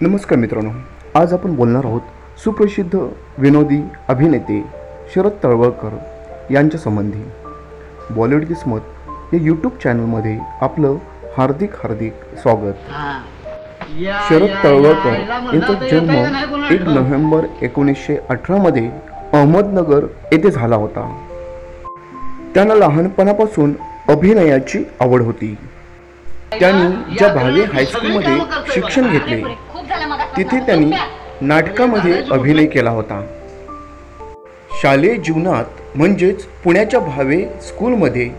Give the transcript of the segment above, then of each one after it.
नमस्कार मित्रांनो, आज आपण बोलणार आहोत सुप्रसिद्ध विनोदी अभिनेते शरद तळवळकर यांच्या संबंधी. बॉलिवूड किस्मत या यूट्यूब चॅनलमध्ये आपलं हार्दिक स्वागत. शरद तळवळकर यांचा जन्म 1 नोव्हेंबर 1918 मध्ये अहमदनगर येथे झाला होता. त्यांना लहानपणापासून अभिनयाची आवड होती. त्यांनी ज्या भावे हायस्कूलमध्ये शिक्षण घेतले तिथे त्यांनी नाटकामध्ये अभिनय केला होता. शालेय जीवनात म्हणजेच पुण्याच्या भावे स्कूलमध्ये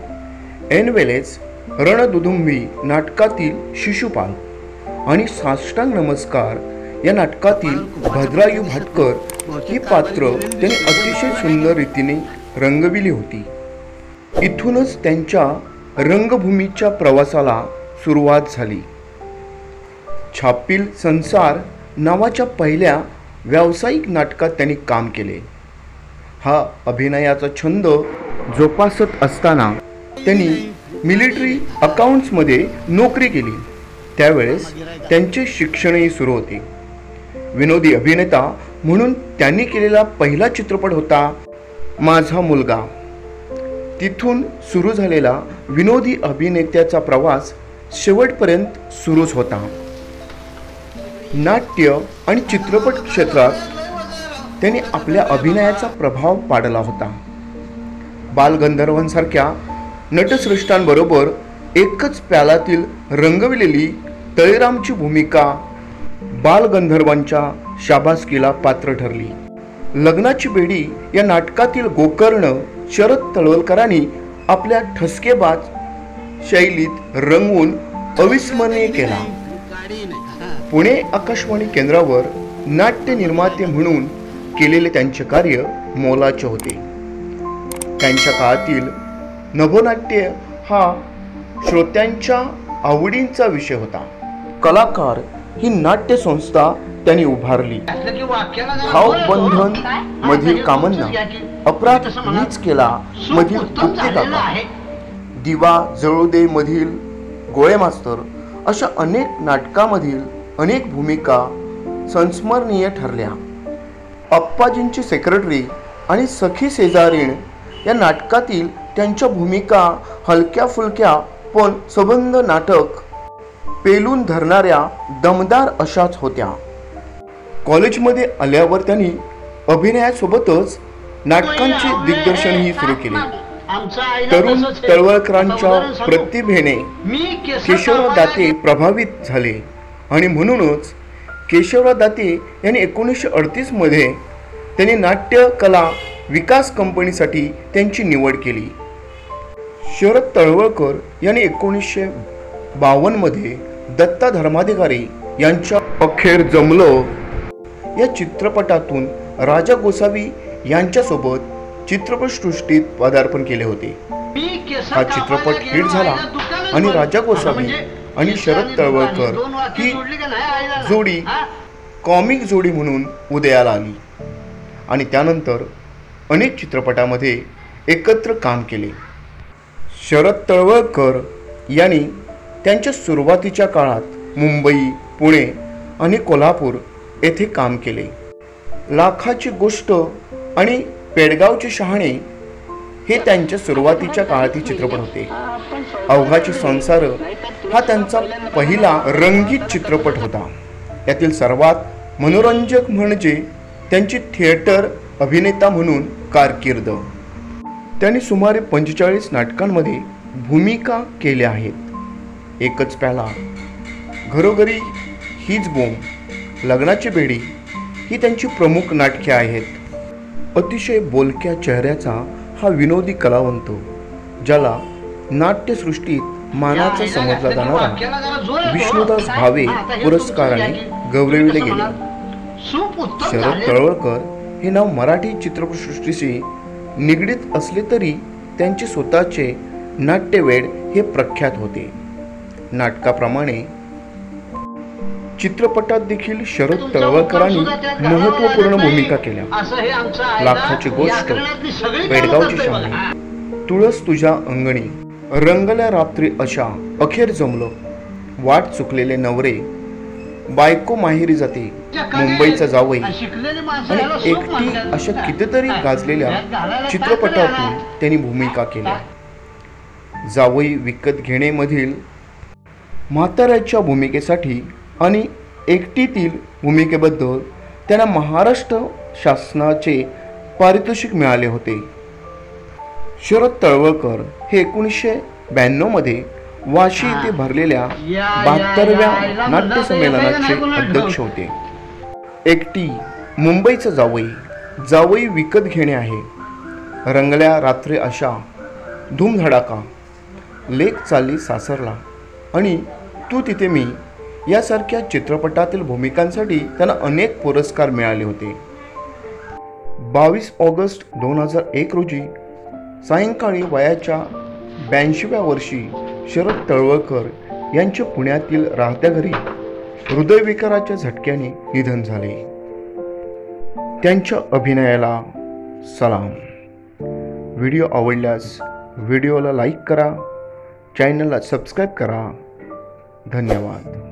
एनवेलेस, रणदुदुंभी नाटकातील शिशुपाल आणि साष्टांग नमस्कार या नाटकातील भद्रायू भाटकर ही पात्र त्यांनी अतिशय सुंदर रीतीने रंगविली होती. इथूनच त्यांच्या रंगभूमीच्या प्रवासाला सुरुवात झाली. छापील संसार नावाच्या पहिल्या व्यावसायिक नाटकात त्यांनी काम केले. हा अभिनयाचा छंद जोपासत असताना त्यांनी मिलिटरी अकाउंट्समध्ये नोकरी केली. त्यावेळेस त्यांचे शिक्षणही सुरू होते. विनोदी अभिनेता म्हणून त्यांनी केलेला पहिला चित्रपट होता माझा मुलगा. तिथून सुरू झालेला विनोदी अभिनेत्याचा प्रवास शेवटपर्यंत सुरूच होता. नाट्य आणि चित्रपट क्षेत्रात त्यांनी आपल्या अभिनयाचा प्रभाव पाडला होता. बालगंधर्वांसारख्या नटश्रेष्ठांबरोबर एकच प्यालातील रंगविलेली तळेरामची भूमिका बालगंधर्वांच्या शाबासकीला पात्र ठरली. लग्नाची बेडी या नाटकातील गोकर्ण शरद तळवळकरांनी आपल्या ठसकेबाज शैलीत रंगवून अविस्मरणीय केला. पुणे आकाशवाणी केंद्रावर नाट्य निर्माते म्हणून केलेले त्यांचे कार्य मोलाचे होते. त्यांच्या काळातील नभोनाट्य हा श्रोत्यांच्या आवडीचा विषय होता. कलाकार ही नाट्य संस्था त्यांनी उभारली. भावबंधन मधील कामन्ना, अपराध मीच केला मधील तृप्ती काका, दिवा जळू दे मधील गोळे मास्तर अशा अनेक नाटकामधील अनेक भूमिका संस्मरणीय ठरल्या. अप्पाजींची सेक्रेटरी आणि सखी शेजारीण या नाटकातील त्यांच्या भूमिका हलक्या फुलक्या पण सबंध नाटक पेलून धरणाऱ्या दमदार अशाच होत्या. कॉलेजमध्ये आल्यावर त्यांनी अभिनयासोबतच नाटकांचे दिग्दर्शनही सुरू केले. तरुण तळवळकरांच्या प्रतिभेने केशवराव दाते प्रभावित झाले आणि म्हणूनच केशवराव दाते यांनी 1938 मध्ये त्यांनी नाट्य कला विकास कंपनीसाठी त्यांची निवड केली. शरद तळवळकर यांनी 1952 मध्ये दत्ता धर्माधिकारी यांच्या अखेर जमलो या चित्रपटातून राजा गोसावी यांच्यासोबत चित्रपटसृष्टीत पदार्पण केले होते. हा चित्रपट हिट झाला आणि राजा गोसावी आणि शरद तळवळकर ही जोडी कॉमिक जोडी म्हणून उदयाला आली आणि त्यानंतर अनेक चित्रपटामध्ये एकत्र काम केले. शरद तळवळकर यांनी त्यांच्या सुरुवातीच्या काळात मुंबई, पुणे आणि कोल्हापूर येथे काम केले. लाखाची गोष्ट आणि पेडगावचे शहाणे हे त्यांच्या सुरुवातीच्या काळातील चित्रपट होते. अवघाचे संसार हा त्यांचा पहिला रंगीत चित्रपट होता. यातील सर्वात मनोरंजक म्हणजे त्यांची थिएटर अभिनेता म्हणून कारकीर्द. त्यांनी सुमारे 45 नाटकांमध्ये भूमिका केल्या आहेत. एकच प्याला, घरोघरी हीच बोंब, लग्नाची बेडी ही त्यांची प्रमुख नाटके आहेत. अतिशय बोलक्या चेहऱ्याचा हा विनोदी कलावंत, ज्याला नाट्यसृष्टीत मानाचा समजला जाणारा विष्णुदास भावे पुरस्काराने गौरविले गेले. शरद तळवळकर हे नाव मराठी चित्रपटसृष्टीशी निगडीत असले तरी त्यांचे स्वतःचे नाट्यवेड हे प्रख्यात होते. नाटकाप्रमाणे चित्रपटात देखील शरद तळवळकरांनी महत्त्वपूर्ण भूमिका केल्या. लाखाची गोष्ट, पेडगावची शहाणे, तुळस तुझ्या अंगणी, रंगल्या रात्री अशा, अखेर जमलं, वाट चुकलेले नवरे, बायको माहेरी जाते, मुंबईचा जावई आणि एकटी अशा कितीतरी गाजलेल्या चित्रपटातून त्यांनी भूमिका केल्या. जावई विकत घेणेमधील म्हाताऱ्याच्या भूमिकेसाठी आणि एकटीतील भूमिकेबद्दल त्यांना महाराष्ट्र शासनाचे पारितोषिक मिळाले होते. शरद तळवळकर हे 1992 मध्ये वाशी येथे भरलेल्या 72व्या नाट्य संमेलनाचे अध्यक्ष होते. एकटी, मुंबईचा जावई, जावई विकत घेणे आहे, रंगल्या रात्री अशा, धूमधडाका, लेक चालली सासरला आणि तू तिथे मी यासारख्या चित्रपटातील भूमिकांसाठी त्यांना अनेक पुरस्कार मिळाले होते. 22 ऑगस्ट 2001 रोजी सायंकाळी वयाच्या 82व्या वर्षी शरद तळवळकर यांचे पुण्यातील राहत्या घरी हृदयविकाराच्या झटक्याने निधन झाले. त्यांच्या अभिनयाला सलाम. व्हिडिओ आवडल्यास व्हिडिओला लाईक करा, चॅनलला सबस्क्राईब करा. धन्यवाद.